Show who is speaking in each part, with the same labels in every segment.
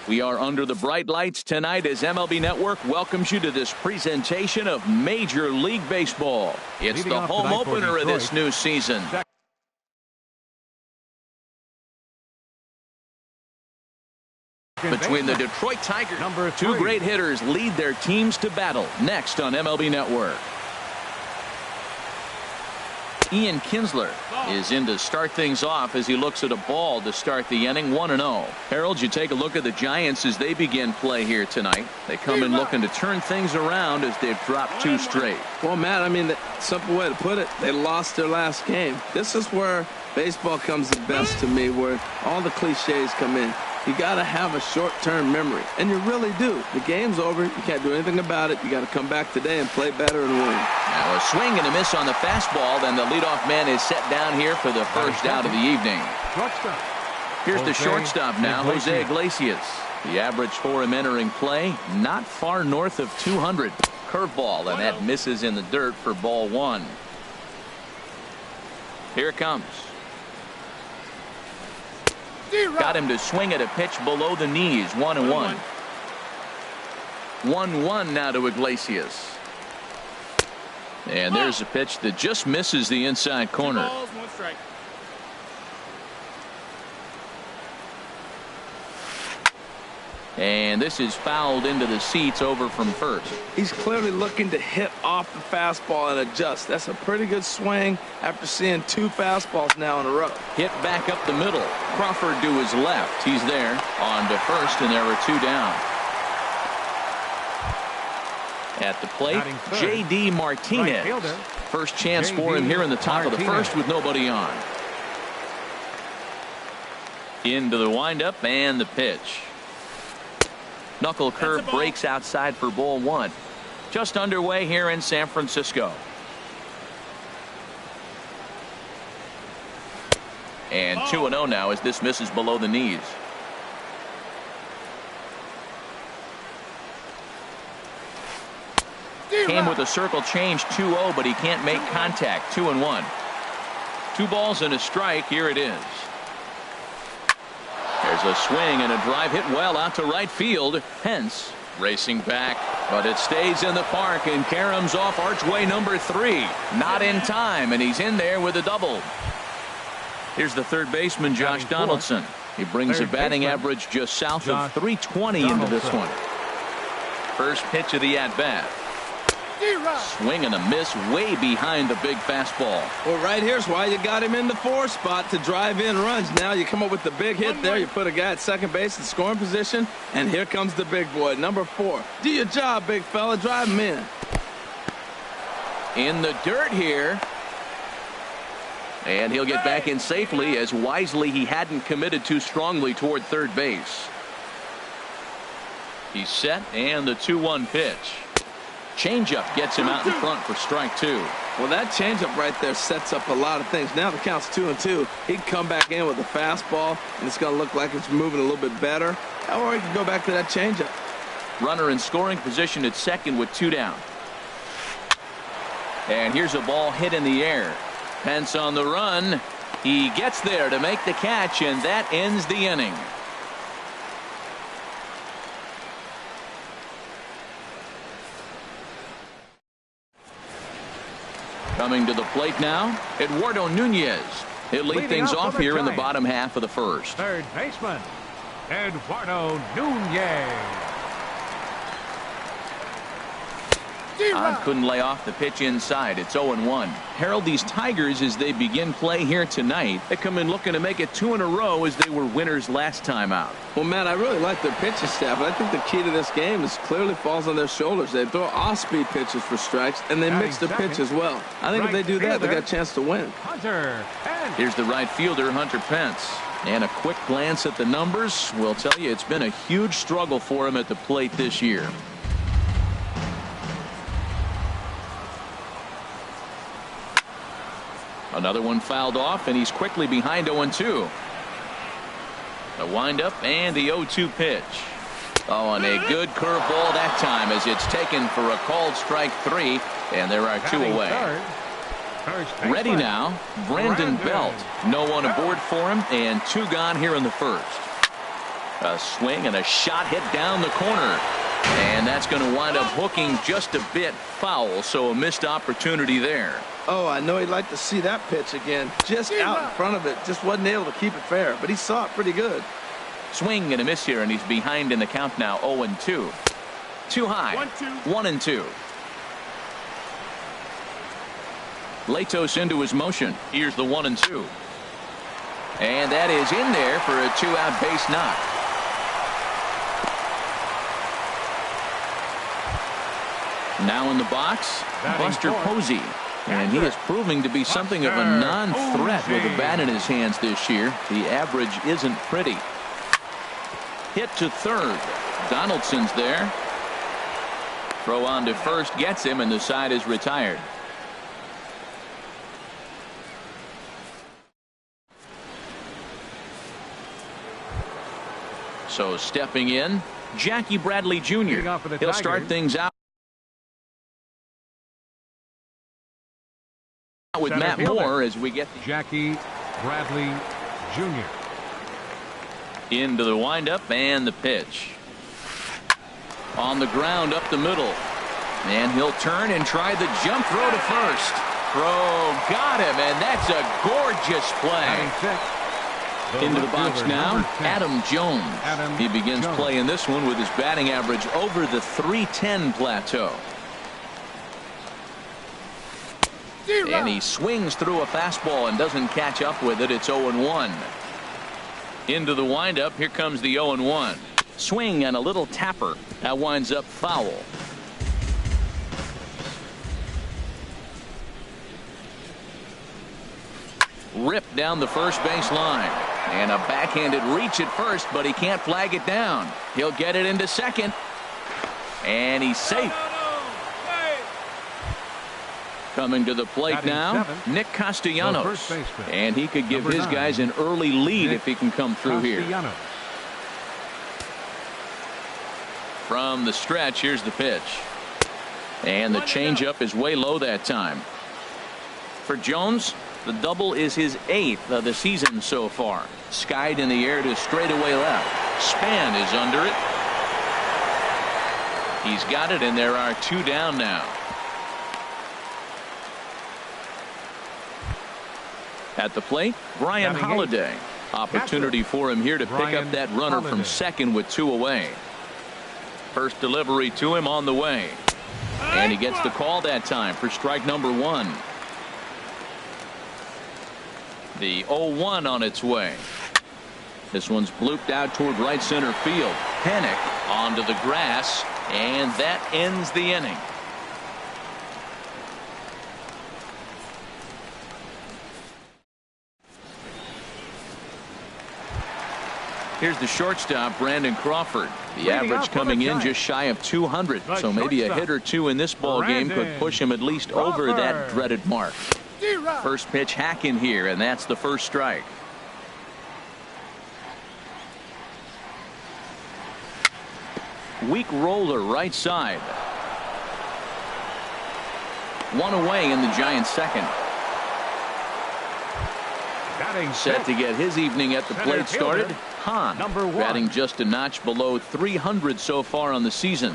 Speaker 1: We are under the bright lights tonight as MLB Network welcomes you to this presentation of Major League Baseball. It's the home opener of this new season. Between the Detroit Tigers, two great hitters lead their teams to battle. Next on MLB Network. Ian Kinsler is in to start things off as he looks at a ball to start the inning. 1-0. Harold, you take a look at the Giants as they begin play here tonight. They come in looking to turn things around as they've dropped 2 straight.
Speaker 2: Well, Matt, I mean, the simple way to put it, they lost their last game. This is where baseball comes the best to me, where all the cliches come in. You got to have a short-term memory, and you really do. The game's over. You can't do anything about it. You got to come back today and play better and win.
Speaker 1: Now a swing and a miss on the fastball. Then the leadoff man is set down here for the first out of the evening. Here's the shortstop now, Jose Iglesias. The average for him entering play, not far north of 200. Curveball, and that misses in the dirt for ball 1. Here it comes. Got him to swing at a pitch below the knees. 1-1. 1-1 now to Iglesias. And there's a pitch that just misses the inside corner. And this is fouled into the seats over from first.
Speaker 2: He's clearly looking to hit off the fastball and adjust. That's a pretty good swing after seeing 2 fastballs now in a row.
Speaker 1: Hit back up the middle. Crawford to his left. He's there on to first, and there are 2 down. At the plate, J.D. Martinez. First chance for him here in the top of the first with nobody on. Into the windup and the pitch. Knuckle curve breaks outside for ball 1. Just underway here in San Francisco. And 2-0 now as this misses below the knees. Came with a circle change 2-0, but he can't make contact. 2-1. 2 balls and a strike. Here it is. There's a swing and a drive hit well out to right field. Hence racing back, but it stays in the park, and caroms off archway number 3. Not in time, and he's in there with a double. Here's the third baseman, Josh Donaldson. He brings a batting average just south of 320 into this one. First pitch of the at-bat. Swing and a miss way behind the big fastball.
Speaker 2: Well, right here's why you got him in the 4 spot to drive in runs. Now you come up with the big hit there. You put a guy at second base in scoring position, and here comes the big boy, number 4. Do your job, big fella. Drive him in.
Speaker 1: In the dirt here. And he'll get back in safely, as wisely he hadn't committed too strongly toward third base. He's set, and the 2-1 pitch. Changeup gets him out in front for strike 2.
Speaker 2: Well, that changeup right there sets up a lot of things. Now the count's 2-2. He'd come back in with a fastball, and it's going to look like it's moving a little bit better. Or he can go back to that changeup.
Speaker 1: Runner in scoring position at second with 2 down. And here's a ball hit in the air. Pence on the run. He gets there to make the catch, and that ends the inning. Coming to the plate now, Eduardo Nunez. He'll lead things off here in the bottom half of the first.
Speaker 3: Third baseman, Eduardo Nunez.
Speaker 1: Couldn't lay off the pitch inside. It's 0-1. Harold, these Tigers, as they begin play here tonight, they come in looking to make it 2 in a row as they were winners last time out.
Speaker 2: Well, Matt, I really like their pitching staff, but I think the key to this game is clearly falls on their shoulders. They throw off-speed pitches for strikes, and they mix the pitch as well. I think if they do that, they got a chance to win.
Speaker 1: Here's the right fielder, Hunter Pence. And a quick glance at the numbers will tell you it's been a huge struggle for him at the plate this year. Another one fouled off, and he's quickly behind 0-2. The windup and the 0-2 pitch. Oh, and a good curveball that time as it's taken for a called strike 3, and there are 2 away. Ready now, Brandon Belt. No one aboard for him, and 2 gone here in the first. A swing and a shot hit down the corner. And that's going to wind up hooking just a bit foul, so a missed opportunity there.
Speaker 2: Oh, I know he'd like to see that pitch again. Just out in front of it. Just wasn't able to keep it fair, but he saw it pretty good.
Speaker 1: Swing and a miss here, and he's behind in the count now, 0-2. Too high. 1-2. Latos into his motion. Here's the 1-2. And that is in there for a 2-out base knock. Now in the box, Buster Posey. And he is proving to be something of a non-threat with a bat in his hands this year. The average isn't pretty. Hit to third. Donaldson's there. Throw on to first gets him, and the side is retired. So stepping in, Jackie Bradley Jr. He'll start things out with Matt Moore as we get
Speaker 3: Jackie Bradley Jr.
Speaker 1: into the windup and the pitch. On the ground up the middle. And he'll turn and try the jump throw to first. Throw got him, and that's a gorgeous play. Into the box now, Adam Jones. He begins playing this one with his batting average over the .310 plateau. And he swings through a fastball and doesn't catch up with it. It's 0-1. Into the windup. Here comes the 0-1. Swing and a little tapper. That winds up foul. Ripped down the first base line. And a backhanded reach at first, but he can't flag it down. He'll get it into second. And he's safe. Coming to the plate now, Nick Castellanos. And he could give his guys an early lead if he can come through here. From the stretch, here's the pitch. And the changeup is way low that time. For Jones, the double is his 8th of the season so far. Skied in the air to straightaway left. Span is under it. He's got it, and there are 2 down now. At the plate, Brian Holiday. Opportunity for him here to pick up that runner from second with 2 away. First delivery to him on the way. And he gets the call that time for strike number 1. The 0-1 on its way. This one's blooped out toward right center field. Panic onto the grass, and that ends the inning. Here's the shortstop, Brandon Crawford. The average coming in just shy of 200, so maybe a hit or 2 in this ball game could push him at least over that dreaded mark. First pitch hack in here, and that's the first strike. Weak roller right side. 1 away in the Giants' second. Set to get his evening at the plate started. Hahn, batting just a notch below 300 so far on the season.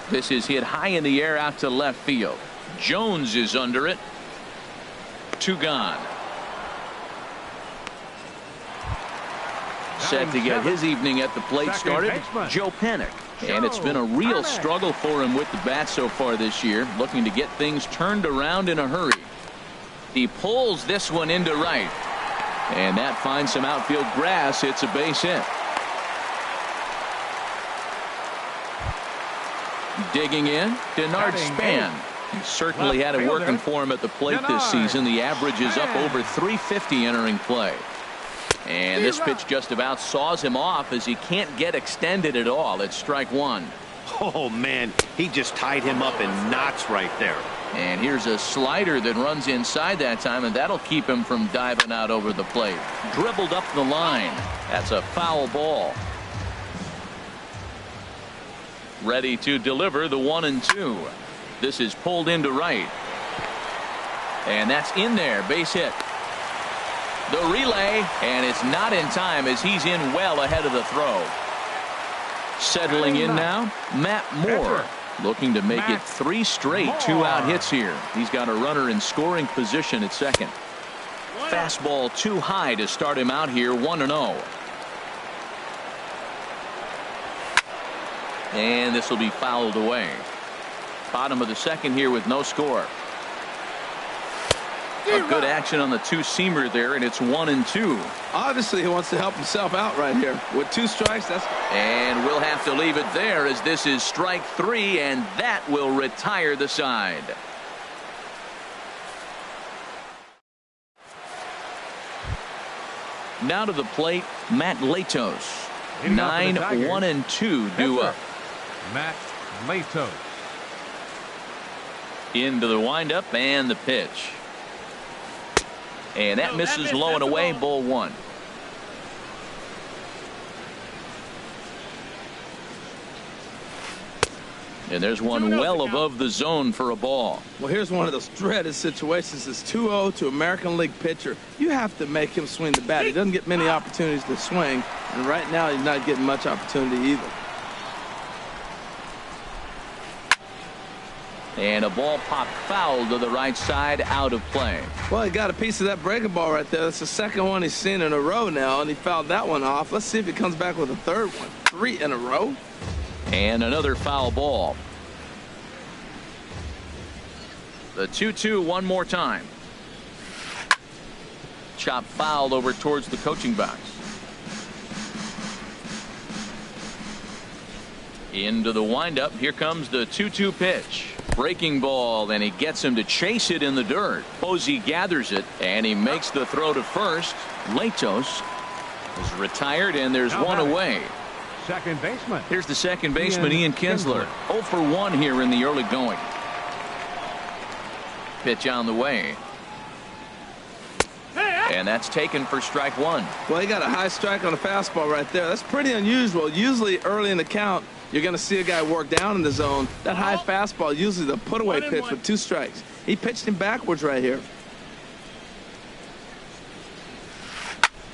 Speaker 1: This is hit high in the air out to left field. Jones is under it. 2 gone. Set to get his evening at the plate started, Joe Panic. And it's been a real struggle for him with the bat so far this year, looking to get things turned around in a hurry. He pulls this one into right, and that finds some outfield grass. It's a base hit. Digging in, Denard Span. He certainly had it working for him at the plate this season. The average is up over 350 entering play. And this pitch just about saws him off as he can't get extended at all. It's strike 1.
Speaker 4: Oh, man, he just tied him up in knots right there.
Speaker 1: And here's a slider that runs inside that time, and that'll keep him from diving out over the plate. Dribbled up the line. That's a foul ball. Ready to deliver the 1-2. This is pulled into right. And that's in there. Base hit. The relay, and it's not in time as he's in well ahead of the throw. Settling in now, Matt Moore, looking to make it 3 straight 2-out hits here. He's got a runner in scoring position at second. Fastball too high to start him out here, 1-0. And this will be fouled away. Bottom of the second here with no score. A good action on the two-seamer there, and it's 1-2.
Speaker 2: Obviously, he wants to help himself out right here. With 2 strikes, that's...
Speaker 1: And we'll have to leave it there as this is strike 3, and that will retire the side. Now to the plate, Matt Latos. 9-1-2 due up.
Speaker 3: Matt Latos.
Speaker 1: Into the windup and the pitch. And that misses low and away, ball 1. And there's one well above the zone for a ball.
Speaker 2: Well, here's one of those dreaded situations. It's 2-0 to American League pitcher. You have to make him swing the bat. He doesn't get many opportunities to swing, and right now he's not getting much opportunity either.
Speaker 1: And a ball popped foul to the right side, out of play.
Speaker 2: Well, he got a piece of that breaking ball right there. That's the second one he's seen in a row now, and he fouled that one off. Let's see if he comes back with a third one. 3 in a row.
Speaker 1: And another foul ball. The 2-2 one more time. Chop fouled over towards the coaching box. Into the windup. Here comes the 2-2 pitch. Breaking ball, and he gets him to chase it in the dirt. Posey gathers it, and he makes the throw to first. Latos is retired, and there's one away.
Speaker 3: Second baseman.
Speaker 1: Here's the second baseman, Ian Kinsler. 0 for 1 here in the early going. Pitch on the way. And that's taken for strike 1.
Speaker 2: Well, he got a high strike on a fastball right there. That's pretty unusual. Usually early in the count, you're going to see a guy work down in the zone. That high fastball, usually the put-away pitch with 2 strikes. He pitched him backwards right here.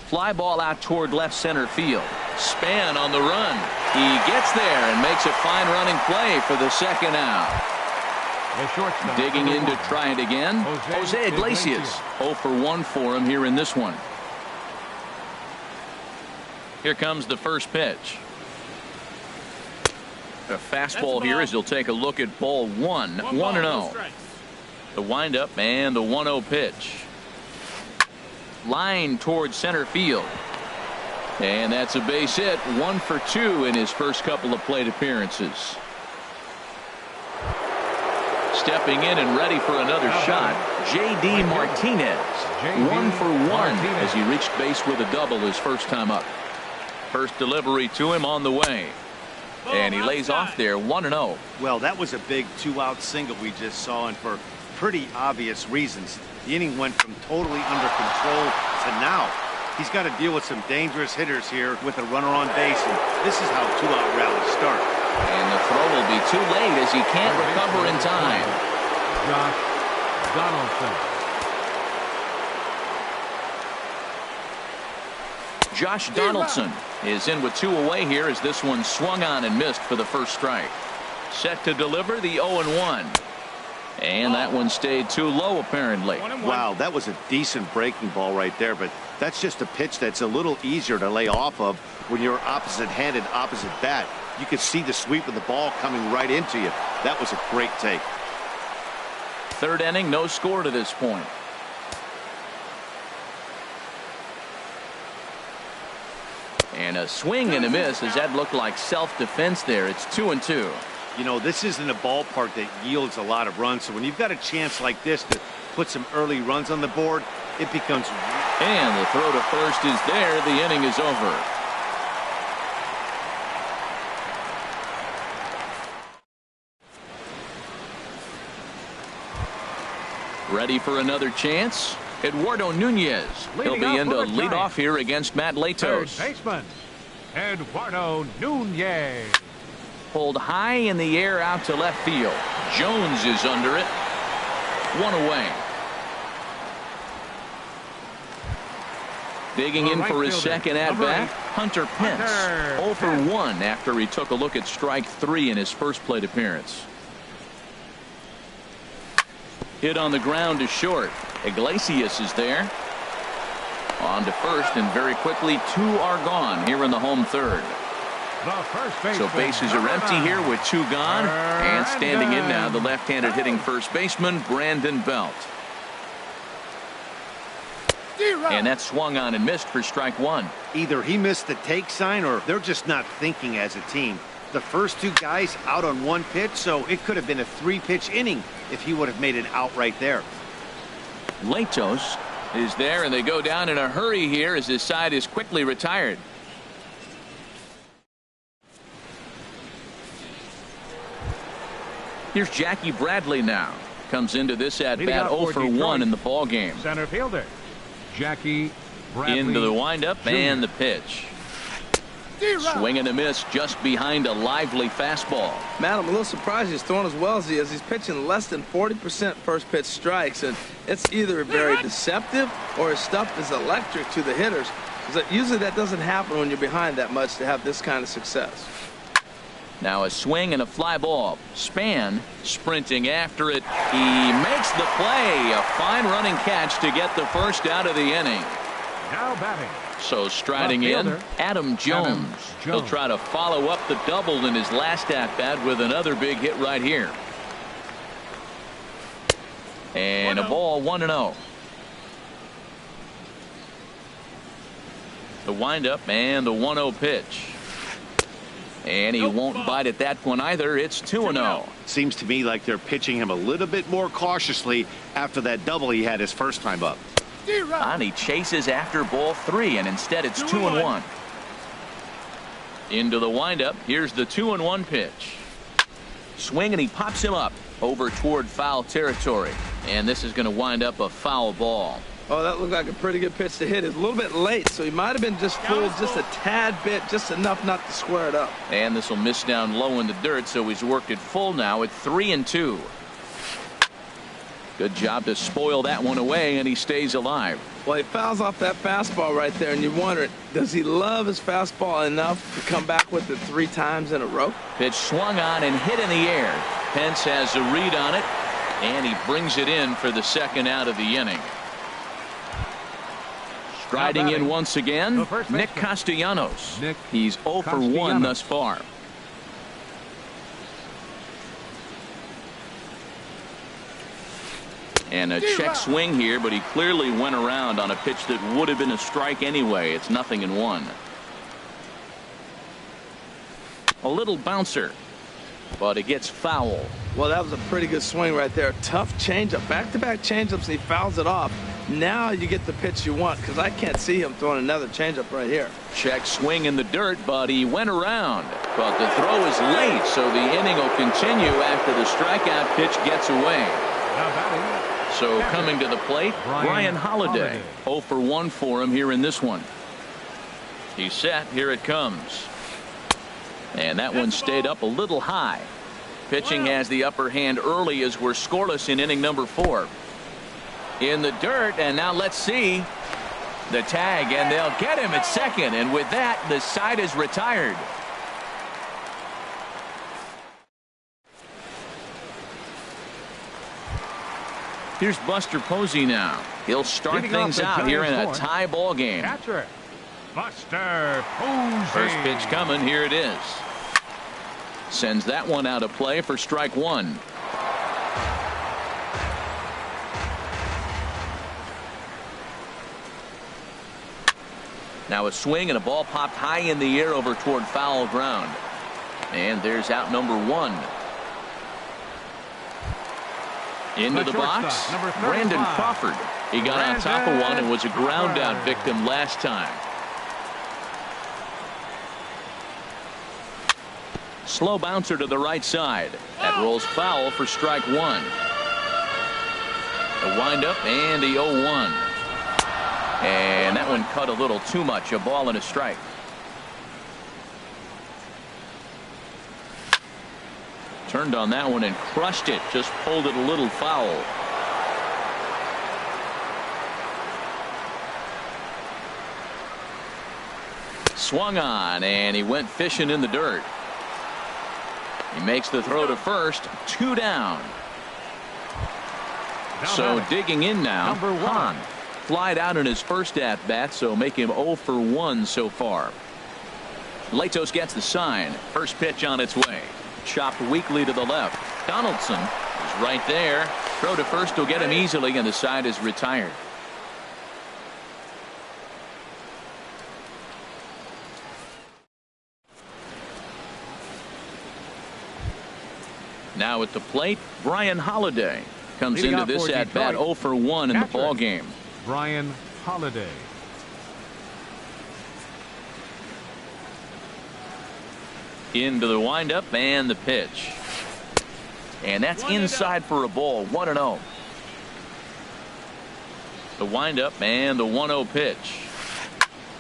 Speaker 1: Fly ball out toward left center field. Span on the run. He gets there and makes a fine running play for the second out.
Speaker 3: The shortstop.
Speaker 1: Digging in to try it again. Jose Iglesias. 0 for 1 for him here in this one. Here comes the first pitch. A fastball here as he'll take a look at ball 1. 1-0. The windup and the 1-0 pitch. Line towards center field. And that's a base hit. 1 for 2 in his first couple of plate appearances. Stepping in and ready for another shot, J.D. Martinez. 1 for 1 as he reached base with a double his first time up. First delivery to him on the way. And he lays off there, 1-0.
Speaker 4: Well, that was a big 2-out single we just saw, and for pretty obvious reasons. The inning went from totally under control to now. He's got to deal with some dangerous hitters here with a runner on base, and this is how 2-out rallies start.
Speaker 1: And the throw will be too late as he can't recover in time.
Speaker 3: Josh Donaldson.
Speaker 1: Josh Donaldson is in with 2 away here as this one swung on and missed for the first strike. Set to deliver the 0-1. And that one stayed too low apparently.
Speaker 4: Wow, that was a decent breaking ball right there, but that's just a pitch that's a little easier to lay off of when you're opposite-handed, opposite bat. You could see the sweep of the ball coming right into you. That was a great take.
Speaker 1: Third inning, no score to this point. And a swing and a miss as that looked like self-defense there. It's 2-2.
Speaker 4: You know, this isn't a ballpark that yields a lot of runs, so when you've got a chance like this to put some early runs on the board, it becomes...
Speaker 1: And the throw to first is there. The inning is over. Ready for another chance? Eduardo Nunez. He'll be in to lead off here against Matt Latos.
Speaker 3: Third baseman, Eduardo Nunez.
Speaker 1: Pulled high in the air out to left field. Jones is under it. 1 away. Digging
Speaker 3: The
Speaker 1: in
Speaker 3: right
Speaker 1: for his
Speaker 3: fielder,
Speaker 1: second at
Speaker 3: number
Speaker 1: bat,
Speaker 3: 8,
Speaker 1: Hunter Pence.
Speaker 3: Hunter
Speaker 1: 0 for
Speaker 3: Pence.
Speaker 1: 1 after he took a look at strike 3 in his first plate appearance. Hit on the ground to short. Iglesias is there. On to first, and very quickly 2 are gone here in the home third.
Speaker 3: The first baseman,
Speaker 1: So bases are
Speaker 3: number
Speaker 1: empty
Speaker 3: 9.
Speaker 1: here with 2 gone. And standing in now, the
Speaker 3: Brandon
Speaker 1: left-handed hitting first baseman, Brandon Belt. And that swung on and missed for strike 1.
Speaker 4: Either he missed the take sign or they're just not thinking as a team. The first 2 guys out on 1 pitch, so it could have been a 3-pitch inning if he would have made it out right there.
Speaker 1: Latos is there, and they go down in a hurry here as his side is quickly retired. Here's Jackie Bradley now. Comes into this at
Speaker 3: Leading
Speaker 1: bat
Speaker 3: out
Speaker 1: 0
Speaker 3: for
Speaker 1: for 1
Speaker 3: Detroit.
Speaker 1: in the ball game.
Speaker 3: Center fielder, Jackie Bradley.
Speaker 1: Into the windup
Speaker 3: Jr.
Speaker 1: and the pitch. Swing and a miss just behind a lively fastball.
Speaker 2: Matt, I'm a little surprised he's throwing as well as he is. He's pitching less than 40% first pitch strikes, and it's either very deceptive or his stuff is electric to the hitters. Because usually that doesn't happen when you're behind that much to have this kind of success.
Speaker 1: Now a swing and a fly ball. Span sprinting after it. He makes the play. A fine running catch to get the first out of the inning.
Speaker 3: Now batting,
Speaker 1: So striding
Speaker 3: Left
Speaker 1: in,
Speaker 3: fielder,
Speaker 1: Adam Jones.
Speaker 3: Adam
Speaker 1: He'll
Speaker 3: Jones.
Speaker 1: try to follow up the double in his last at bat with another big hit right here. And a ball 1-0. The windup and the 1-0 pitch. And he won't bite at that one either. It's 2-0.
Speaker 4: Seems to me like they're pitching him a little bit more cautiously after that double he had his first time up.
Speaker 1: And he chases after ball 3, and instead it's 2-1. Into the windup. Here's the 2-1 pitch. Swing, and he pops him up over toward foul territory. And this is going to wind up a foul ball.
Speaker 2: Oh, that looked like a pretty good pitch to hit. It's a little bit late, so he might have been just fooled just a tad bit, just enough not to square it up.
Speaker 1: And this will miss down low in the dirt, so he's worked it full now at 3-2. Good job to spoil that one away, and he stays alive.
Speaker 2: Well, he fouls off that fastball right there, and you wonder, does he love his fastball enough to come back with it 3 times in a row?
Speaker 1: Pitch swung on and hit in the air. Pence has a read on it, and he brings it in for the second out of the inning. Striding in once again,
Speaker 3: the first
Speaker 1: Nick
Speaker 3: baseman.
Speaker 1: Castellanos.
Speaker 3: Nick
Speaker 1: He's 0 for 1
Speaker 3: Castellanos.
Speaker 1: thus far. And a check swing here, but he clearly went around on a pitch that would have been a strike anyway. It's 0-1. A little bouncer, but it gets foul.
Speaker 2: Well, that was a pretty good swing right there. Tough changeup. Back-to-back changeups, and he fouls it off. Now you get the pitch you want, because I can't see him throwing another changeup right here.
Speaker 1: Check swing in the dirt, but he went around. But the throw is late, so the inning will continue after the strikeout pitch gets away.
Speaker 3: now batting,
Speaker 1: So coming to the plate, Brian Holiday.
Speaker 3: Holiday.
Speaker 1: 0 for 1 for him here in this one. He's set. Here it comes. And that one stayed up a little high. Pitching has the upper hand early as we're scoreless in inning number 4. In the dirt, and now let's see the tag, and they'll get him at second, and with that the side is retired. Here's Buster Posey now. He'll start
Speaker 3: Leading off
Speaker 1: things
Speaker 3: the
Speaker 1: out here in a
Speaker 3: Giants'
Speaker 1: tie ball game.
Speaker 3: catcher, Buster Posey.
Speaker 1: First pitch coming. Here it is. Sends that one out of play for strike 1. Now a swing and a ball popped high in the air over toward foul ground. And there's out number 1. Into the box,
Speaker 3: shortstop, number 35.
Speaker 1: Brandon Crawford. He got on top of one and was a ground out victim last time. Slow bouncer to the right side. That rolls foul for strike 1. A windup and the 0-1. And that one cut a little too much. A ball and a strike. Turned on that one and crushed it. Just pulled it a little foul. Swung on, and he went fishing in the dirt. He makes the throw to first. 2 down. So digging in now, Hahn. Flied out in his first at-bat, so make him 0 for 1 so far. Latos gets the sign. First pitch on its way. Chopped weakly to the left. Donaldson is right there. Throw to first will get him easily, and the side is retired. Now at the plate, Brian Holiday comes into this at bat 0 for 1 in the ball game.
Speaker 3: Brian Holiday.
Speaker 1: Into the windup and the pitch. And that's inside for a ball. 1-0. The windup and the 1-0 pitch.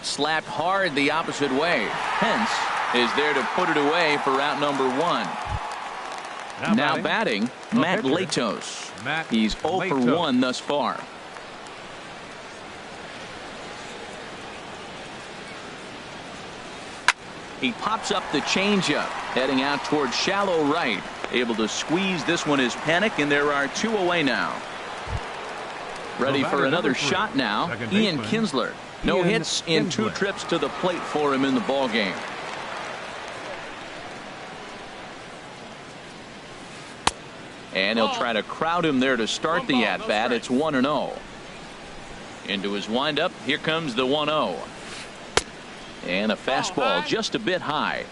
Speaker 1: Slapped hard the opposite way. Hence is there to put it away for out number 1. Now batting, Matt Latos. He's 0 for 1 thus far. He pops up the changeup, heading out towards shallow right. Able to squeeze this one is Panic, and there are 2 away now. Ready for another shot now, Ian Kinsler. No hits in 2 trips to the plate for him in the ball game. And he'll try to crowd him there to start the at-bat. It's 1-0. Into his windup. Here comes the 1-0. And a fastball just a bit high.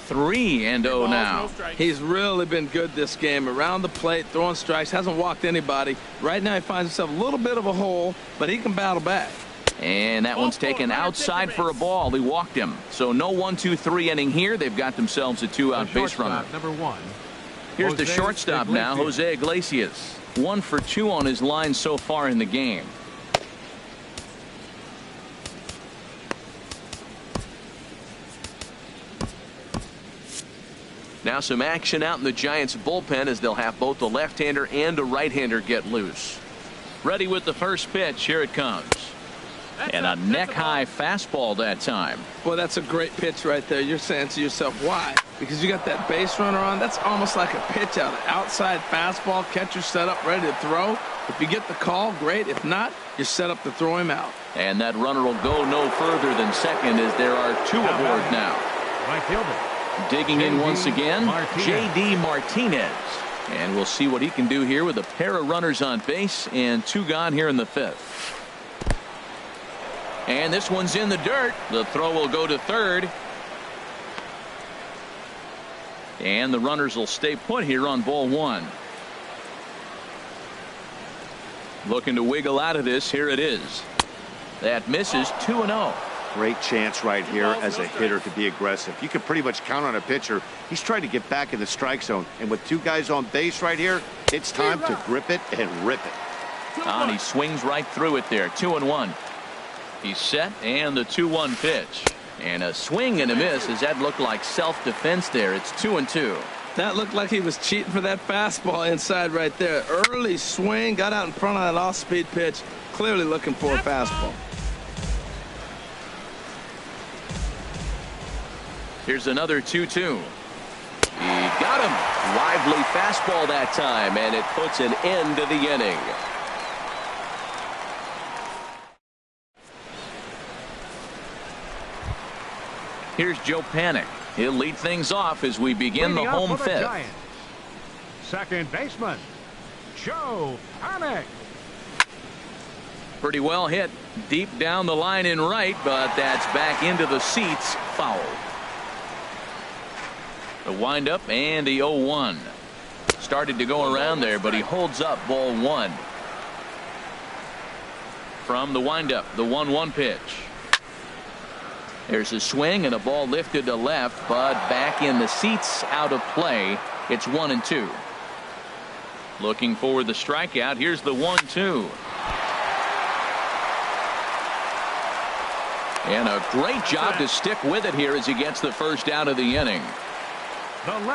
Speaker 1: Three and 0 now.
Speaker 2: He's really been good this game. Around the plate, throwing strikes, hasn't walked anybody. Right now he finds himself a little bit of a hole, but he can battle back.
Speaker 1: And that one's taken outside for a ball. He walked him. So no 1-2-3 inning here. They've got themselves a 2-out base runner.
Speaker 3: Number 1.
Speaker 1: Here's the shortstop now, Jose Iglesias. 1 for 2 on his line so far in the game. Now some action out in the Giants bullpen as they'll have both the left-hander and a right-hander get loose. Ready with the first pitch. Here it comes. And a neck-high fastball that time.
Speaker 2: Boy, that's a great pitch right there. You're saying to yourself, why? Because you got that base runner on. That's almost like a pitch out. Outside fastball, catcher set up, ready to throw. If you get the call, great. If not, you're set up to throw him out.
Speaker 1: And that runner will go no further than second as there are 2 aboard now.
Speaker 3: Right fielder.
Speaker 1: Digging in once again, J.D. Martinez. And we'll see what he can do here with a pair of runners on base and 2 gone here in the 5th. And this one's in the dirt. The throw will go to third. And the runners will stay put here on ball 1. Looking to wiggle out of this. Here it is. That misses. 2-0.
Speaker 4: Great chance right here as a hitter to be aggressive. You can pretty much count on a pitcher. He's trying to get back in the strike zone. And with 2 guys on base right here, it's time to grip it and rip it.
Speaker 1: And he swings right through it there. 2-1. He's set, and the 2-1 pitch. And a swing and a miss. Does that look like self-defense there? It's 2-2.
Speaker 2: That looked like he was cheating for that fastball inside right there. Early swing, got out in front of that off-speed pitch. Clearly looking for a fastball.
Speaker 1: Here's another 2-2. He got him. Lively fastball that time, and it puts an end to the inning. Here's Joe Panic. He'll lead things off as we begin the home 5th.
Speaker 3: Second baseman, Joe Panic.
Speaker 1: Pretty well hit deep down the line in right, but that's back into the seats. Foul. The windup and the 0-1. Started to go around there, but he holds up ball 1. From the windup, the 1-1 pitch. There's a swing and a ball lifted to left, but back in the seats, out of play. It's 1-2. Looking for the strikeout. Here's the 1-2. And a great job to stick with it here as he gets the first out of the inning.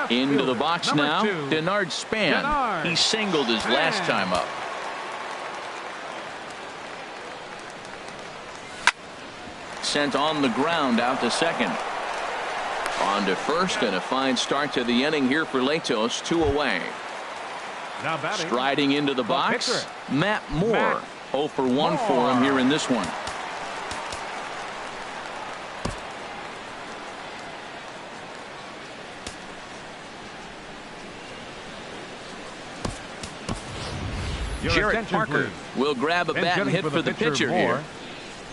Speaker 1: Into the box now, Denard Span. He singled his last time up. sent on the ground out to second. On to first, and a fine start to the inning here for Latos. 2 away.
Speaker 3: Now batting.
Speaker 1: Striding into the box,
Speaker 3: pitcher.
Speaker 1: Matt Moore.
Speaker 3: Matt
Speaker 1: 0 for 1 for him here in this one.
Speaker 3: Your
Speaker 1: Jarrett
Speaker 3: attention,
Speaker 1: Parker
Speaker 3: please.
Speaker 1: will grab a
Speaker 3: And
Speaker 1: bat and
Speaker 3: hitting
Speaker 1: hit for the pitcher
Speaker 3: Moore,
Speaker 1: here.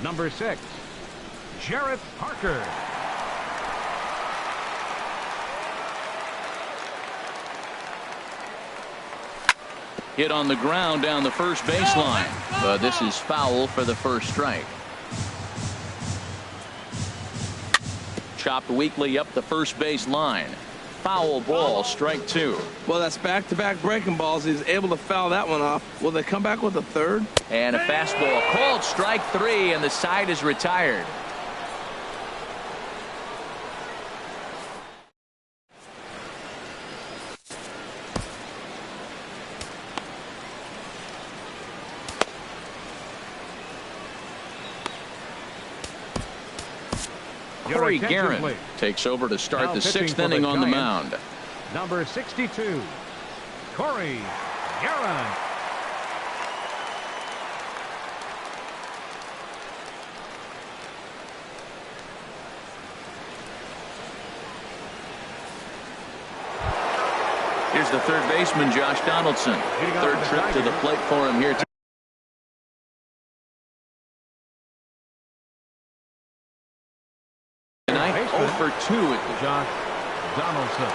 Speaker 3: Number 6, Jarrett Parker.
Speaker 1: Hit on the ground down the first baseline, but this is foul for the first strike. Chopped weakly up the first base line. Foul ball, strike 2.
Speaker 2: Well, that's back-to-back breaking balls. He's able to foul that one off. Will they come back with a third?
Speaker 1: And a fastball called strike 3, and the side is retired. Corey Guerin takes over to start
Speaker 3: Now
Speaker 1: the
Speaker 3: pitching
Speaker 1: 6th
Speaker 3: for the
Speaker 1: inning on the
Speaker 3: Giants,
Speaker 1: mound.
Speaker 3: Number 62, Corey Guerin.
Speaker 1: Here's the third baseman, Josh Donaldson. Third trip to the plate for him here tonight. 0 for 2 at
Speaker 3: Josh Donaldson.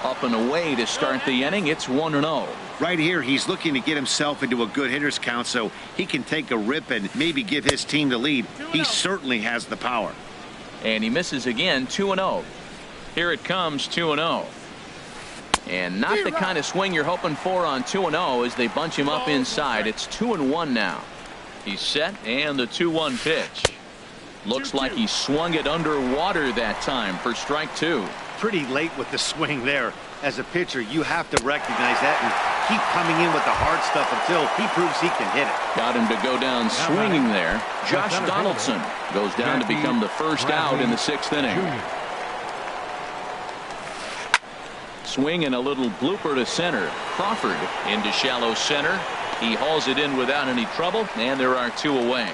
Speaker 1: Up and away to start the inning. It's 1-0.
Speaker 4: Right here, he's looking to get himself into a good hitter's count so he can take a rip and maybe give his team the lead. He certainly has the power.
Speaker 1: And he misses again. 2-0. Here it comes. 2-0. And not the kind of swing you're hoping for on 2-0 as they bunch him up inside. It's 2-1 now. He's set, and the 2-1 pitch. Looks like he swung it underwater that time for strike 2.
Speaker 4: Pretty late with the swing there. As a pitcher, you have to recognize that and keep coming in with the hard stuff until he proves he can hit it.
Speaker 1: Got him to go down swinging there. Josh Donaldson goes down to become the first out in the 6th inning. Swing and a little blooper to center. Crawford into shallow center. He hauls it in without any trouble, and there are 2 away.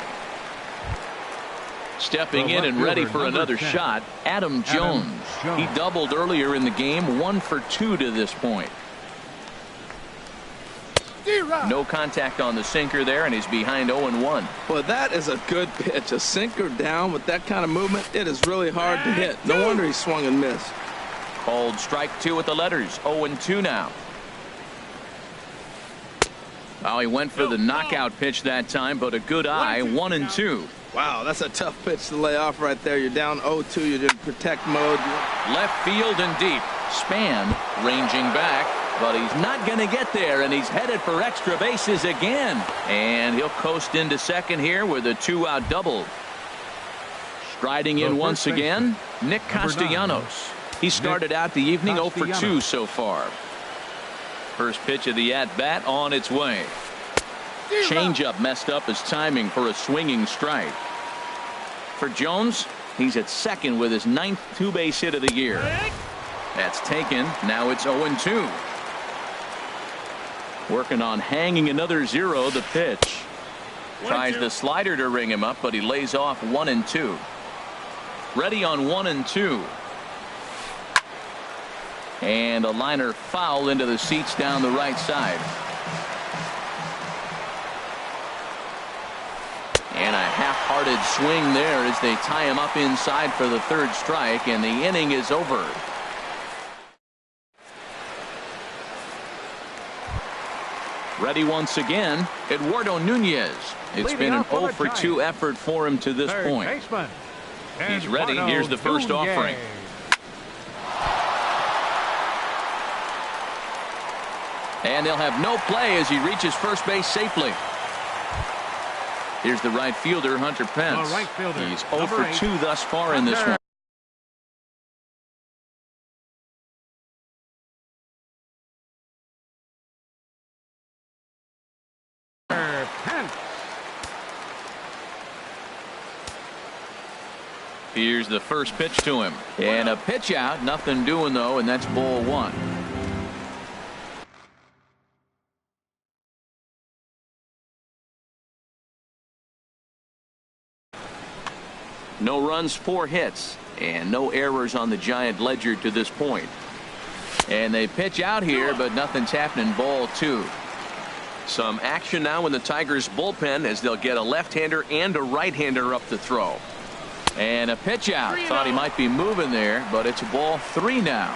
Speaker 1: Stepping in and ready for another shot, Adam Jones. He doubled earlier in the game, 1 for 2 to this point. No contact on the sinker there, and he's behind 0-1.
Speaker 2: Well, that is a good pitch. A sinker down with that kind of movement, it is really hard to hit. No wonder he swung and missed.
Speaker 1: Called strike 2 with the letters. 0-2 now. Oh, he went for the knockout pitch that time, but a good eye. 1-2.
Speaker 2: Wow, that's a tough pitch to lay off right there. You're down 0-2. You're in protect mode.
Speaker 1: Left field and deep. Span ranging back, but he's not going to get there, and he's headed for extra bases again. And he'll coast into second here with a 2-out double. Striding in once again, Nick Castellanos. He started out the evening 0 for 2 so far. First pitch of the at-bat on its way. Changeup messed up his timing for a swinging strike. For Jones, he's at second with his 9th two-base hit of the year. That's taken. Now it's 0-2. Working on hanging another 0. The pitch. Tries the slider to ring him up, but he lays off 1-2. Ready on 1-2. And a liner foul into the seats down the right side. And a half-hearted swing there as they tie him up inside for the 3rd strike, and the inning is over. Ready once again, Eduardo Nunez. It's been an 0 for 2 effort for him to this point. He's ready. Here's the first offering. And they'll have no play as he reaches first base safely. Here's the right fielder, Hunter Pence. He's 0 for 2 thus far in this one.
Speaker 3: Pence.
Speaker 1: Here's the first pitch to him. And a pitch out. Nothing doing, though, and that's ball one. No runs, 4 hits, and no errors on the Giant ledger to this point. And they pitch out here, but nothing's happening. Ball 2. Some action now in the Tigers bullpen as they'll get a left-hander and a right-hander up to throw. And a pitch out. Thought he might be moving there, but it's ball 3 now.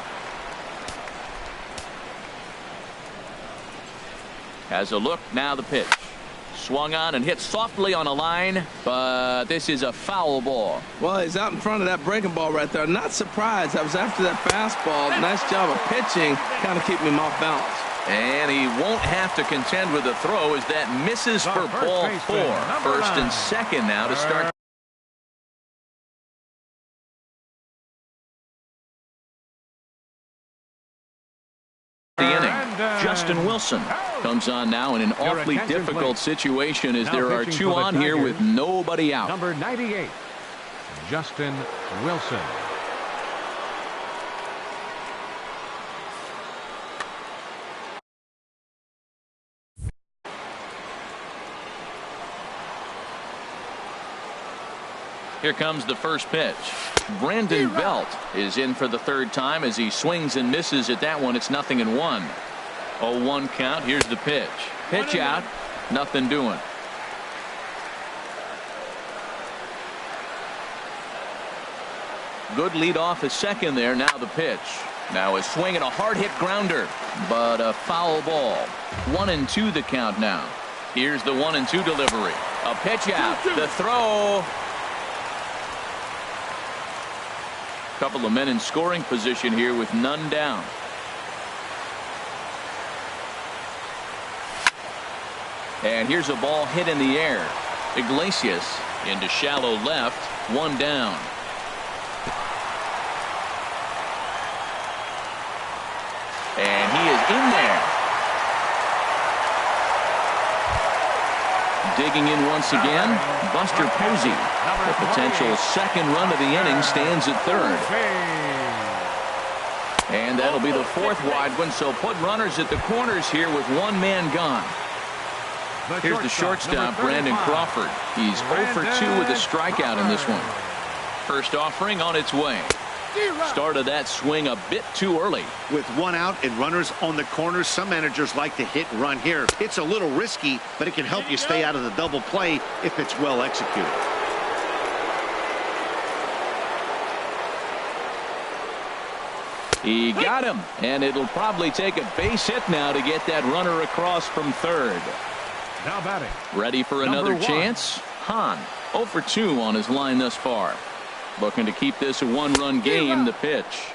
Speaker 1: Has a look, now the pitch. Swung on and hit softly on a line, but this is a foul ball.
Speaker 2: Well, he's out in front of that breaking ball right there. Not surprised. I was after that fastball. Nice job of pitching, kind of keeping him off balance.
Speaker 1: And he won't have to contend with the throw as that misses for ball 4. First and second now to start the inning. Justin Wilson comes on now in an awfully difficult situation as there are 2 on here with nobody out.
Speaker 3: Number 98, Justin Wilson.
Speaker 1: Here comes the first pitch. Brandon Belt is in for the 3rd time as he swings and misses at that one. It's 0-1. 0-1 count. Here's the pitch. Pitch out. Nothing doing. Good lead off his second there. Now the pitch. Now a swing and a hard hit grounder, but a foul ball. 1-2 the count now. Here's the 1-2 delivery. A pitch out. The throw. Couple of men in scoring position here with none down. And here's a ball hit in the air. Iglesias into shallow left. 1 down. And he is in there. Digging in once again, Buster Posey. The potential second run of the inning stands at 3rd. And that'll be the 4th wide one, so put runners at the corners here with 1 man gone. Here's the shortstop, Brandon Crawford. He's 0 for 2 with a strikeout in this one. First offering on its way. Started that swing a bit too early.
Speaker 4: With 1 out and runners on the corners, some managers like to hit and run here. It's a little risky, but it can help you stay out of the double play if it's well executed.
Speaker 1: He got him, and it'll probably take a base hit now to get that runner across from 3rd.
Speaker 3: Now batting.
Speaker 1: Ready for another chance? Hahn 0 for 2 on his line thus far. Looking to keep this a 1-run game. The pitch.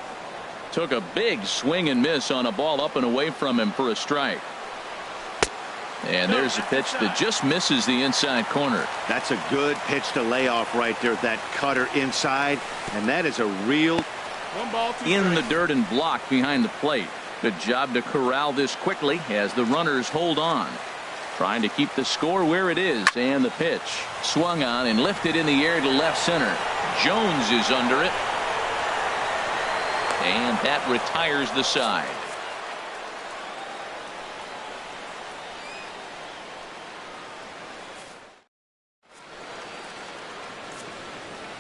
Speaker 1: Took a big swing and miss on a ball up and away from him for a strike. And there's a pitch that just misses the inside corner.
Speaker 4: That's a good pitch to lay off right there. That cutter inside. And that is a real
Speaker 1: in the dirt and blocked behind the plate. Good job to corral this quickly as the runners hold on. Trying to keep the score where it is. And the pitch swung on and lifted in the air to left center. Jones is under it. And that retires the side.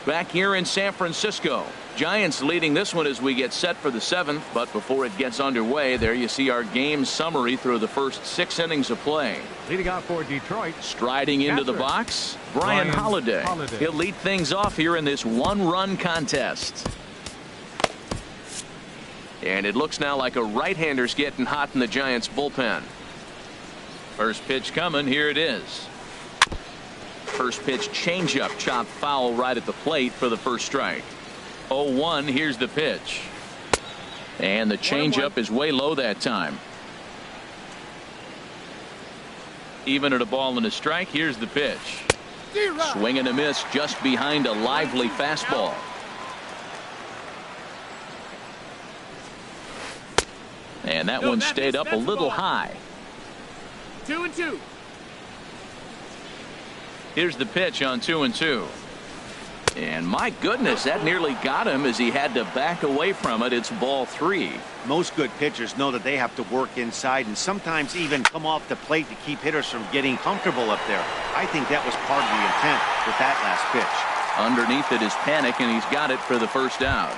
Speaker 1: Back here in San Francisco, Giants leading this one as we get set for the 7th. But before it gets underway, there you see our game summary through the first 6 innings of play.
Speaker 3: Leading out for Detroit.
Speaker 1: Striding into the box, Brian Holiday. He'll lead things off here in this 1-run contest. And it looks now like a right-hander's getting hot in the Giants bullpen. First pitch coming. Here it is. First pitch changeup, chopped foul right at the plate for the first strike. 0-1. Here's the pitch. And the changeup is way low that time. Even at a ball and a strike. Here's the pitch. Swing and a miss just behind a lively fastball. And that one stayed up a little high. 2-2. Here's the pitch on 2-2. And my goodness, that nearly got him as he had to back away from it. It's ball 3.
Speaker 4: Most good pitchers know that they have to work inside and sometimes even come off the plate to keep hitters from getting comfortable up there. I think that was part of the intent with that last pitch.
Speaker 1: Underneath it is Panic, and he's got it for the first out.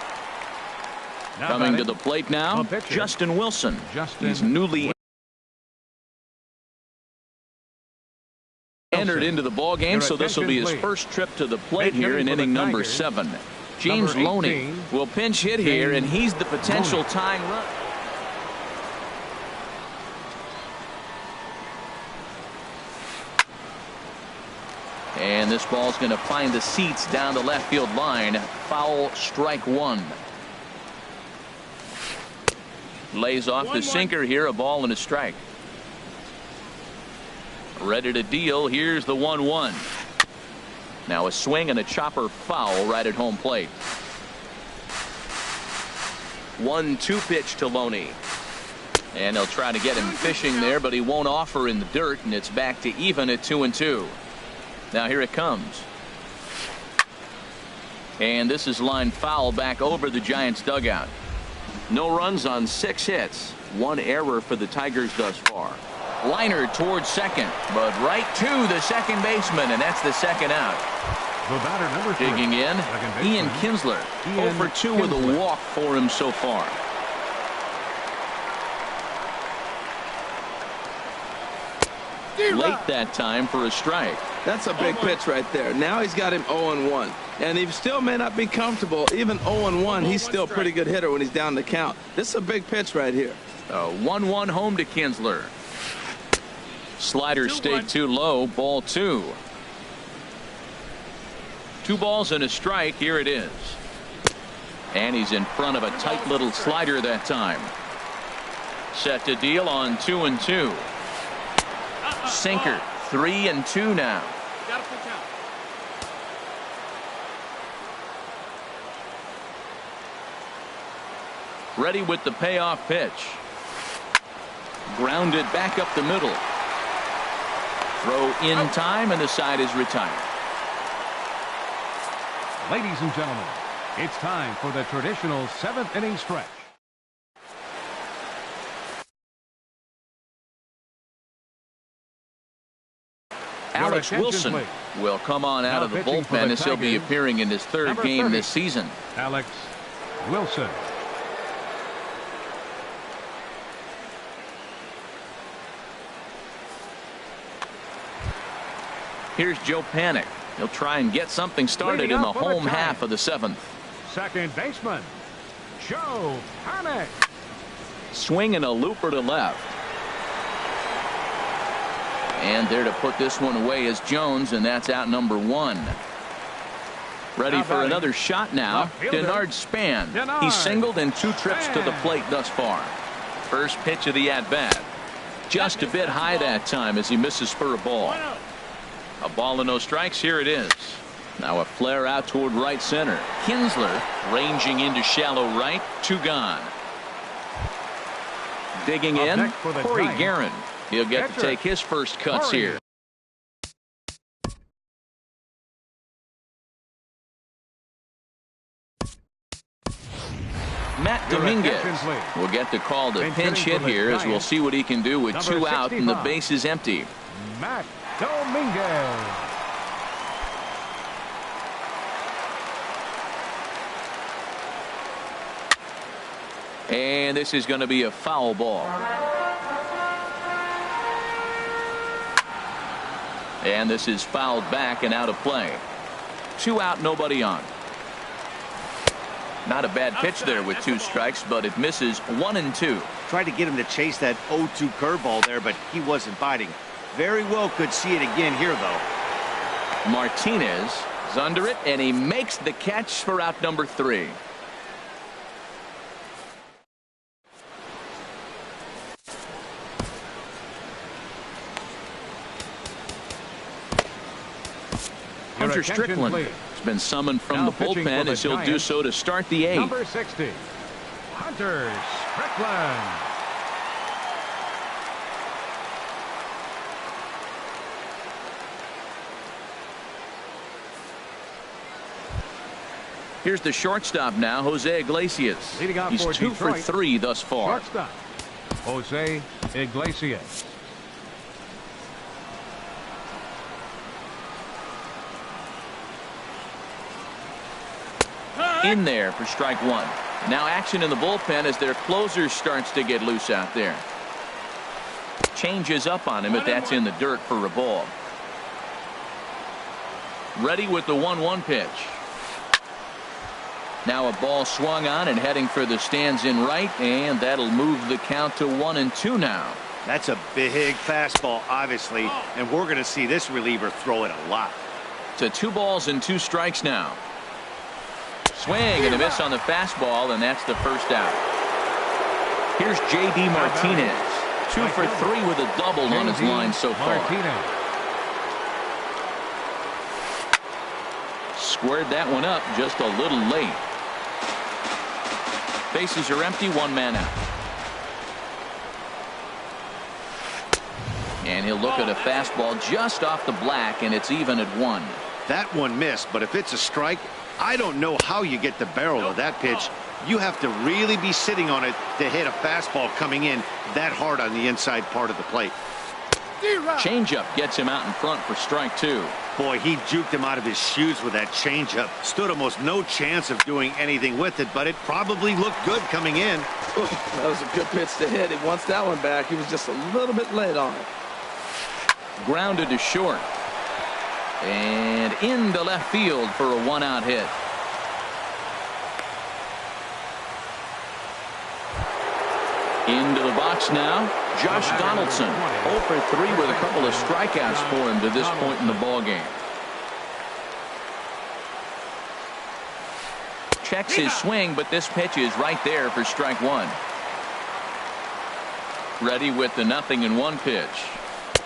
Speaker 1: Coming to the plate now, Justin Wilson. He's newly entered into the ball game, so this will be his first trip to the plate here in inning number 7. James Loney will pinch hit here, and he's the potential tying run. And this ball's going to find the seats down the left field line. Foul, strike 1. Lays off the sinker here, a ball and a strike. Ready to deal. Here's the 1-1. Now a swing and a chopper foul right at home plate. 1-2 pitch to Loney. And they'll try to get him fishing there, but he won't offer in the dirt, and it's back to even at 2-2. Now here it comes. And this is lined foul back over the Giants dugout. No runs on 6 hits. 1 error for the Tigers thus far. Liner towards second, but right to the second baseman, and that's the second out.
Speaker 3: The batter number 3.
Speaker 1: Digging in, Ian Kinsler. 0 for 2 with a walk for him so far. Late that time for a strike.
Speaker 2: That's a big pitch right there. Now he's got him 0-1. And he still may not be comfortable. Even 0-1, he's still a pretty good hitter when he's down the count. This is a big pitch right here.
Speaker 1: 1-1 home to Kinsler. Slider stayed too low. Ball 2. 2 balls and a strike. Here it is. And he's in front of a tight little slider that time. Set to deal on 2-2. Sinker. 3-2 now. Ready with the payoff pitch. Grounded back up the middle. Throw in time, and the side is retired.
Speaker 3: Ladies and gentlemen, it's time for the traditional 7th inning stretch.
Speaker 1: Alex Wilson will come on out of the bullpen as he'll be appearing in his 3rd game this season.
Speaker 3: Alex Wilson.
Speaker 1: Here's Joe Panic. He'll try and get something started in the home half of the 7th.
Speaker 3: Second baseman, Joe Panic.
Speaker 1: Swing and a looper to left. And there to put this one away is Jones, and that's out number 1. Ready for another shot now. Denard Span. He's singled in 2 trips to the plate thus far. First pitch of the at-bat. Just a bit high that time as he misses for a ball. A ball and no strikes. Here it is. Now a flare out toward right center. Kinsler ranging into shallow right. 2 gone. Digging in, Corey Guerin. He'll get to take his first cuts here. Matt Dominguez will get the call to pinch hit here as we'll see what he can do with 2 out and the base is empty.
Speaker 3: Matt Dominguez.
Speaker 1: And this is going to be a foul ball. And this is fouled back and out of play. 2 out, nobody on. Not a bad pitch there with 2 strikes, but it misses 1-2.
Speaker 4: Tried to get him to chase that 0-2 curveball there, but he wasn't biting. Very well could see it again here, though.
Speaker 1: Martinez is under it, and he makes the catch for out number 3. Hunter Strickland has been summoned from the bullpen as he'll do so to start the 8th.
Speaker 3: Number 60, Hunter Strickland.
Speaker 1: Here's the shortstop now, Jose Iglesias.
Speaker 3: Leading off
Speaker 1: He's
Speaker 3: for
Speaker 1: 2 for
Speaker 3: Detroit,
Speaker 1: 3 thus far.
Speaker 3: Shortstop, Jose Iglesias.
Speaker 1: In there for strike 1. Now action in the bullpen as their closer starts to get loose out there. Changes up on him, but that's in the dirt for a ball. Ready with the 1-1 pitch. Now a ball swung on and heading for the stands in right, and that'll move the count to 1-2 now.
Speaker 4: That's a big fastball, obviously, and we're going to see this reliever throw it a lot.
Speaker 1: To 2 balls and 2 strikes now. Swing and a miss on the fastball, and that's the first out. Here's J.D. Martinez. 2 for 3 with a double on his line so far.
Speaker 3: Martinez.
Speaker 1: Squared that one up just a little late. Bases are empty, 1 man out. And he'll look at a fastball just off the black, and it's even at 1.
Speaker 4: That one missed, but if it's a strike, I don't know how you get the barrel of that pitch. You have to really be sitting on it to hit a fastball coming in that hard on the inside part of the plate.
Speaker 1: Changeup gets him out in front for strike 2.
Speaker 4: Boy, he juked him out of his shoes with that changeup. Stood almost no chance of doing anything with it, but it probably looked good coming in.
Speaker 2: Ooh, that was a good pitch to hit. He wants that one back. He was just a little bit late on it.
Speaker 1: Grounded to short. And into left field for a 1-out hit. Into the box now, Josh Donaldson. 0 for 3 with a couple of strikeouts for him to this point in the ballgame. Checks his swing, but this pitch is right there for strike 1. Ready with the 0-1 pitch.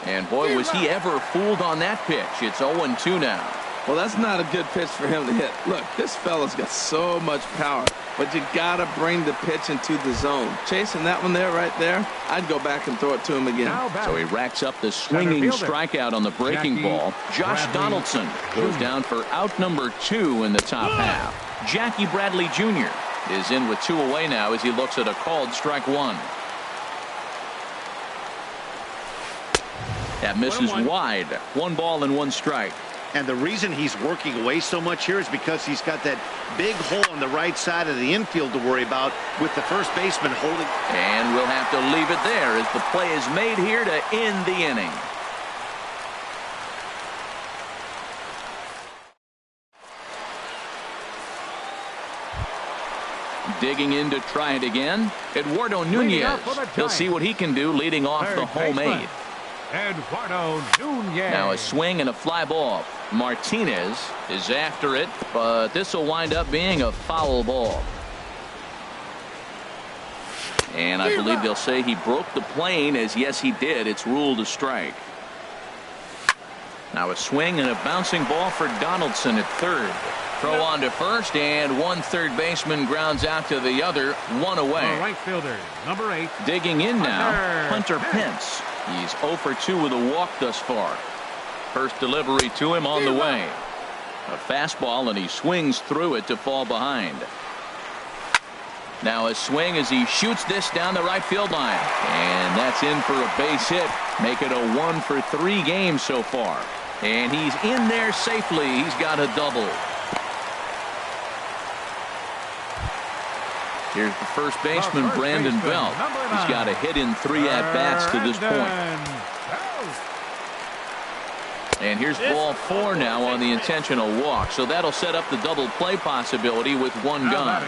Speaker 1: And boy, was he ever fooled on that pitch. It's 0-2 now.
Speaker 2: Well, that's not a good pitch for him to hit. Look, this fella's got so much power, but you got to bring the pitch into the zone. Chasing that one there, right there, I'd go back and throw it to him again.
Speaker 1: So he racks up the swinging strikeout on the breaking ball. Josh Donaldson goes down for out number 2 in the top half. Jackie Bradley Jr. is in with 2 away now as he looks at a called strike 1. That misses wide. 1 ball and 1 strike.
Speaker 4: And the reason he's working away so much here is because he's got that big hole on the right side of the infield to worry about with the first baseman holding.
Speaker 1: And we'll have to leave it there as the play is made here to end the inning. Digging in to try it again, Eduardo Nunez. He'll see what he can do leading off the home 8.
Speaker 3: Eduardo Nunez.
Speaker 1: Now a swing and a fly ball. Martinez is after it, but this will wind up being a foul ball. And I believe they'll say he broke the plane, as yes he did. It's ruled a strike. Now a swing and a bouncing ball for Donaldson at third. Throw on to first, and 1 third baseman grounds out to the other, 1 away.
Speaker 3: The right fielder, number 8.
Speaker 1: Digging in now, Hunter Pence. He's 0 for 2 with a walk thus far. First delivery to him on the way. A fastball, and he swings through it to fall behind. Now a swing as he shoots this down the right field line. And that's in for a base hit. Make it a 1 for 3 game so far. And he's in there safely. He's got a double. Here's the first baseman, Brandon Belt. He's got a hit in 3 at-bats to this point. And here's ball 4 now on the intentional walk. So that'll set up the double play possibility with 1 gone.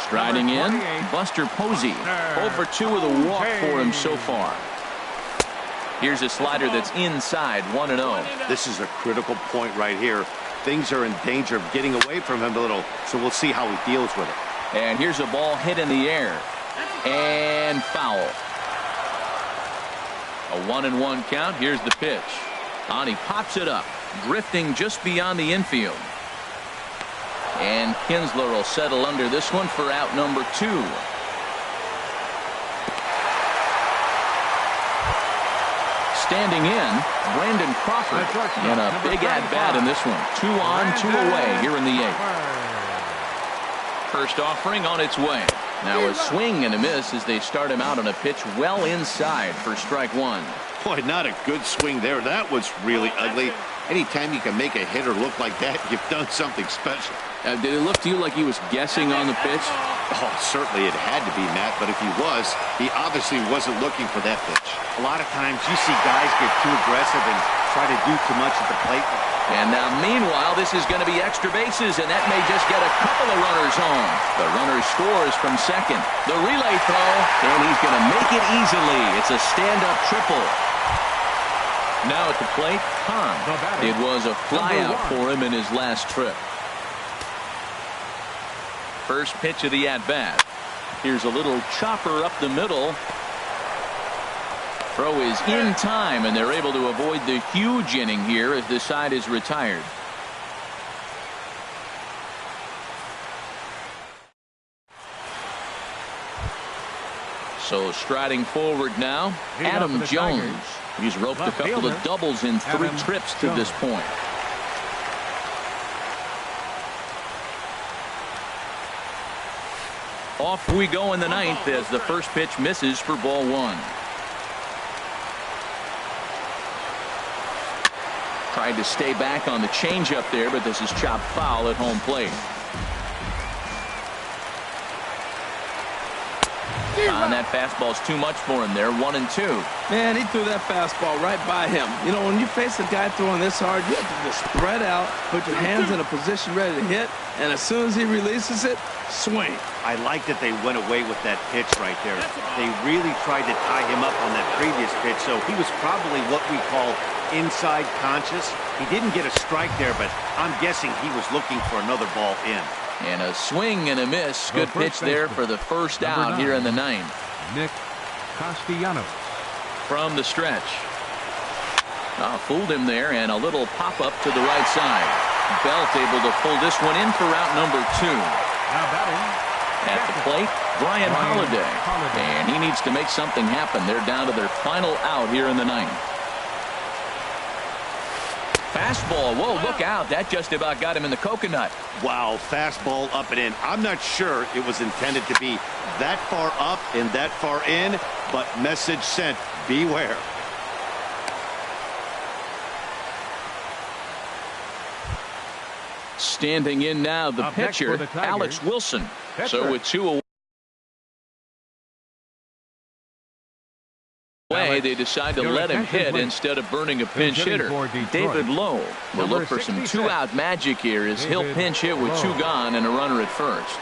Speaker 1: Striding in, Buster Posey. 0 for 2 with a walk for him so far. Here's a slider that's inside, 1-0.
Speaker 4: This is a critical point right here. Things are in danger of getting away from him a little, so we'll see how he deals with it.
Speaker 1: And here's a ball hit in the air. And foul. A 1-1 count. Here's the pitch. On he pops it up, drifting just beyond the infield. And Kinsler will settle under this one for out number 2. Standing in, Brandon Crawford. And a big at-bat in this one. 2 on, 2 away here in the 8th. First offering on its way. Now a swing and a miss as they start him out on a pitch well inside for strike one.
Speaker 5: Boy, not a good swing there. That was really ugly. Anytime you can make a hitter look like that, you've done something special.
Speaker 1: Did it look to you like he was guessing on the pitch?
Speaker 5: Oh, certainly it had to be, Matt, but if he was, he obviously wasn't looking for that pitch.
Speaker 4: A lot of times you see guys get too aggressive and try to do too much at the plate.
Speaker 1: And now, meanwhile, this is going to be extra bases, and that may just get a couple of runners home. The runner scores from second. The relay throw, and he's going to make it easily. It's a stand-up triple. Now at the plate, Hahn. It was a flyout for him in his last trip. First pitch of the at-bat. Here's a little chopper up the middle. Throw is in time, and they're able to avoid the huge inning here as the side is retired. So striding forward now, Adam Jones. He's roped a couple of doubles in 3 trips to this point. Off we go in the 9th as the first pitch misses for ball 1. Tried to stay back on the changeup there, but this is chopped foul at home plate. And that fastball's too much for him there. 1 and 2.
Speaker 2: Man, he threw that fastball right by him. You know, when you face a guy throwing this hard, you have to just spread out, put your hands in a position ready to hit, and as soon as he releases it, swing.
Speaker 4: I like that they went away with that pitch right there. They really tried to tie him up on that previous pitch, so he was probably what we call inside conscious. He didn't get a strike there, but I'm guessing he was looking for another ball in.
Speaker 1: And a swing and a miss. Good pitch there for the first out here in the 9th.
Speaker 3: Nick Castellanos.
Speaker 1: From the stretch. Fooled him there, and a little pop-up to the right side. Belt able to pull this one in for route number 2.
Speaker 3: Now batting.
Speaker 1: At the plate, Brian Holiday. And he needs to make something happen. They're down to their final out here in the 9th. Fastball. Whoa, look out. That just about got him in the coconut.
Speaker 5: Wow, fastball up and in. I'm not sure it was intended to be that far up and that far in, but message sent. Beware.
Speaker 1: Standing in now, the pitcher, Alex Wilson. So with 2 away, they decide to let him hit instead of burning a pinch hitter. David Lowe will look for some 2-out magic here as he'll pinch hit with 2 gone and a runner at first.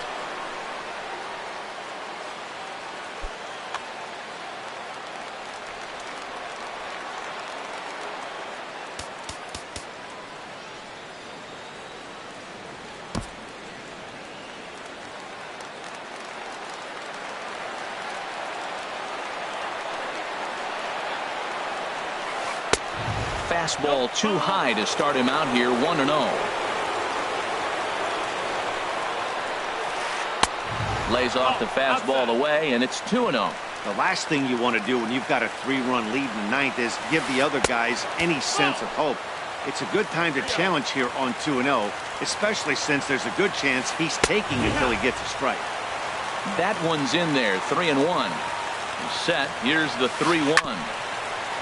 Speaker 1: Fastball too high to start him out here. 1-0. Lays off the fastball away, and it's 2-0.
Speaker 4: The last thing you want to do when you've got a 3-run lead in the 9th is give the other guys any sense of hope. It's a good time to challenge here on 2-0, especially since there's a good chance he's taking until he gets a strike.
Speaker 1: That one's in there. 3-1. Set. Here's the 3-1.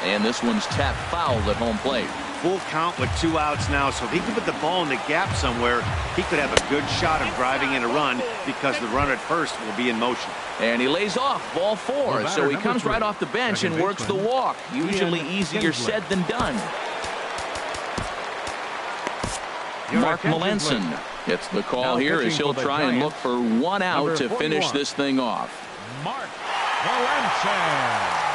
Speaker 1: And this one's tapped foul at home plate.
Speaker 4: Full count with 2 outs now, so if he can put the ball in the gap somewhere, he could have a good shot of driving in a run because the runner at first will be in motion.
Speaker 1: And he lays off ball 4, so he comes right off the bench and works the walk. Usually easier said than done. Mark Melanson gets the call here as he'll try and look for 1 out to finish this thing off.
Speaker 3: Mark Melanson.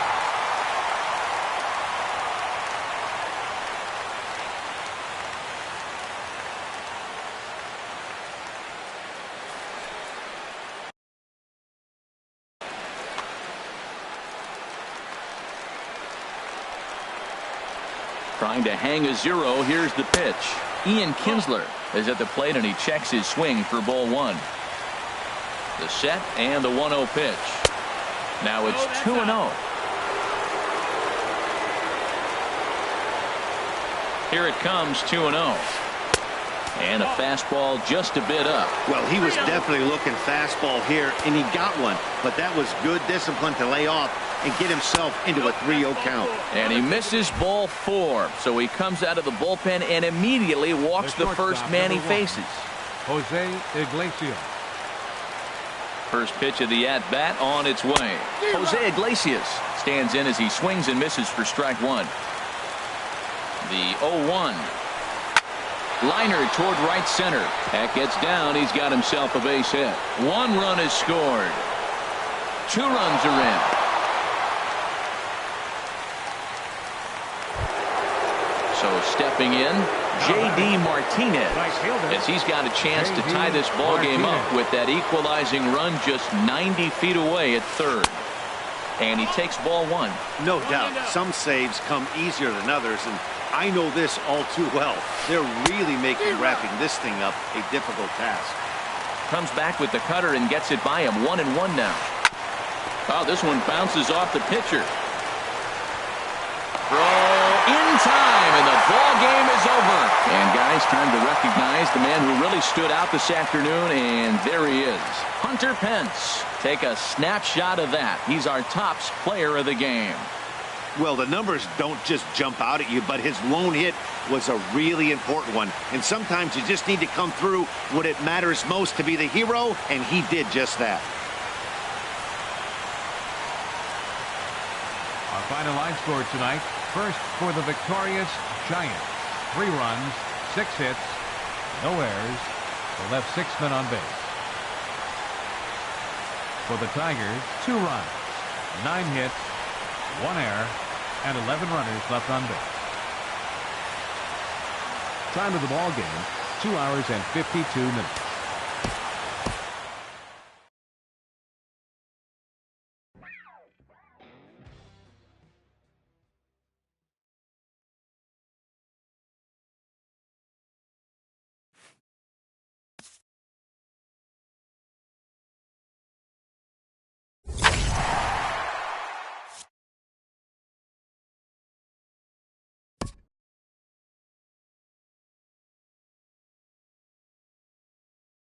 Speaker 1: Trying to hang a 0. Here's the pitch. Ian Kinsler is at the plate, and he checks his swing for ball 1. The set and the 1-0 pitch. Now it's 2-0. Here it comes, 2-0. And a fastball just a bit up.
Speaker 4: Well, he was definitely looking fastball here, and he got one. But that was good discipline to lay off and get himself into a 3-0 count.
Speaker 1: And he misses ball 4. So he comes out of the bullpen and immediately walks the first man he faces.
Speaker 3: Jose Iglesias.
Speaker 1: First pitch of the at-bat on its way. Jose Iglesias stands in as he swings and misses for strike 1. The 0-1. Liner toward right center. That gets down. He's got himself a base hit. 1 run is scored. 2 runs are in. So stepping in, J.D. Martinez, as he's got a chance to tie this ball game up with that equalizing run just 90 feet away at third. And he takes ball 1.
Speaker 4: No doubt. Some saves come easier than others, and I know this all too well. They're really making wrapping this thing up a difficult task.
Speaker 1: Comes back with the cutter and gets it by him. 1-1 now. Oh, this one bounces off the pitcher. Throw in time, and the ball game is over. And guys, time to recognize the man who really stood out this afternoon, and there he is. Hunter Pence. Take a snapshot of that. He's our tops player of the game.
Speaker 4: Well, the numbers don't just jump out at you, but his lone hit was a really important one. And sometimes you just need to come through when it matters most to be the hero, and he did just that.
Speaker 3: Our final line score tonight. First for the victorious Giants. 3 runs, 6 hits, no errors. They left 6 men on base. For the Tigers, 2 runs, 9 hits, 1 error, and 11 runners left on base. Time of the ball game, 2 hours and 52 minutes.